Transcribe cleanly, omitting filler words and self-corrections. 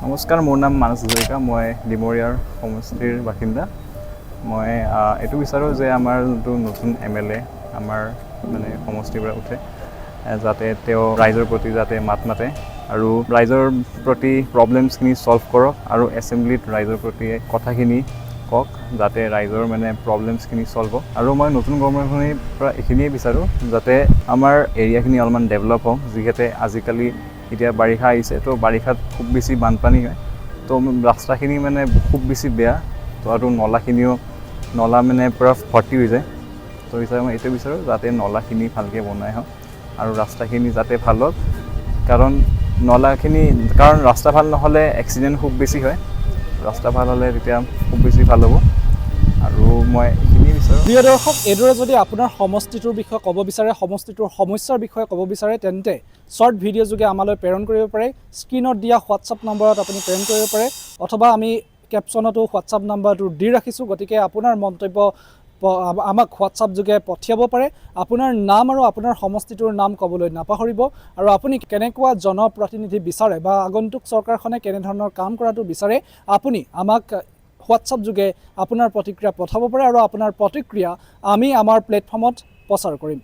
নমস্কাৰ, মোৰ নাম মানস হাজৰিকা। মই ডিমৰীয়াৰ সমষ্টিৰ বাসিন্দা। মই এইটো বিচাৰোঁ যে আমাৰ যোনটো নতুন MLA আমাৰ মানে সমষ্টিৰ পৰা উঠে, যাতে তেওঁ ৰাইজৰ প্ৰতি যাতে মাত মাতে আৰু ৰাইজৰ প্ৰতি প্ৰব্লেমছখিনি ছল্ভ কৰক আৰু এছেম্বলিত ৰাইজৰ প্ৰতি কথাখিনি কওক, যাতে ৰাইজৰ মানে প্ৰব্লেমছখিনি ছল্ভ হওক। আৰু মই নতুন গভৰ্ণমেণ্টখনিৰ পৰা এইখিনিয়ে বিচাৰোঁ যাতে আমাৰ এৰিয়াখিনি অলপমান ডেভেলপ হওক, যিহেতু আজিকালি এতিয়া বাৰিষা আহিছে, তো বাৰিষাত খুব বেছি বানপানী হয়, তো ৰাস্তাখিনি মানে খুব বেছি বেয়া, তো আৰু নলা মানে পূৰা ভৰ্তি হৈ যায়। তো হিচাপে মই এইটো বিচাৰোঁ যাতে নলাখিনি ভালকৈ বনাই হওক আৰু ৰাস্তাখিনি যাতে ভাল হওক, কাৰণ ৰাস্তা ভাল নহ'লে এক্সিডেণ্ট খুব বেছি হয়। ৰাস্তা ভাল হ'লে তেতিয়া খুব বেছি ভাল হ'ব আৰু মই এইখিনি বিচাৰোঁ। প্ৰিয় দৰ্শক, এইদৰে যদি আপোনাৰ সমষ্টিটোৰ বিষয়ে ক'ব বিচাৰে, সমষ্টিটোৰ সমস্যাৰ বিষয়ে ক'ব বিচাৰে, তেন্তে শ্বৰ্ট ভিডিঅ' যোগে আমালৈ প্ৰেৰণ কৰিব পাৰে। স্ক্ৰীনত দিয়া হোৱাটছআপ নম্বৰত আপুনি প্ৰেৰণ কৰিব পাৰে, অথবা আমি কেপশ্যনতো হোৱাটছআপ নম্বৰটো দি ৰাখিছোঁ। গতিকে আপোনাৰ মন্তব্য আমাক হোৱাটছআপ যোগে পঠিয়াব পাৰে। আপোনাৰ নাম আৰু আপোনাৰ সমষ্টিটোৰ নাম ক'বলৈ নাপাহৰিব। আৰু আপুনি কেনেকুৱা জনপ্ৰতিনিধি বিচাৰে বা আগন্তুক চৰকাৰখনে কেনেধৰণৰ কাম কৰাটো বিচাৰে, আপুনি আমাক হোৱাটছআপ যোগে আপোনাৰ প্ৰতিক্ৰিয়া পঠাব পাৰে আৰু আপোনাৰ প্ৰতিক্ৰিয়া আমি আমাৰ প্লেটফৰ্মত প্ৰচাৰ কৰিম।